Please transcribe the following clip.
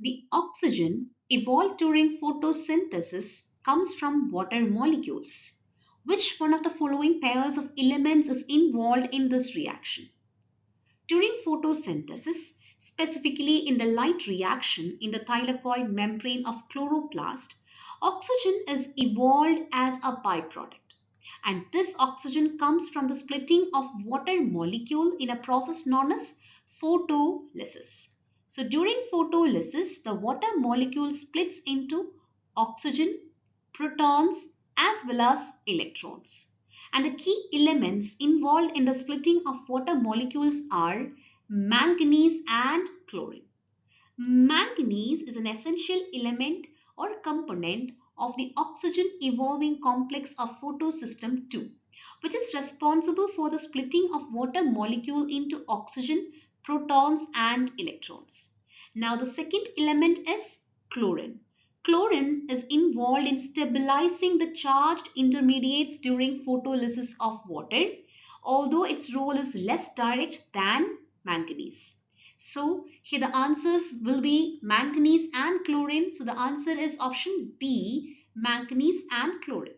The oxygen evolved during photosynthesis comes from water molecules. Which one of the following pairs of elements is involved in this reaction? During photosynthesis, specifically in the light reaction in the thylakoid membrane of chloroplast, oxygen is evolved as a byproduct. And this oxygen comes from the splitting of water molecule in a process known as photolysis. So during photolysis, the water molecule splits into oxygen, protons as well as electrons. And the key elements involved in the splitting of water molecules are manganese and chlorine. Manganese is an essential element or component of the oxygen evolving complex of photosystem 2, which is responsible for the splitting of water molecule into oxygen, protons and electrons. Now the second element is chlorine. Chlorine is involved in stabilizing the charged intermediates during photolysis of water, although its role is less direct than manganese. So here the answers will be manganese and chlorine. So the answer is option B, manganese and chlorine.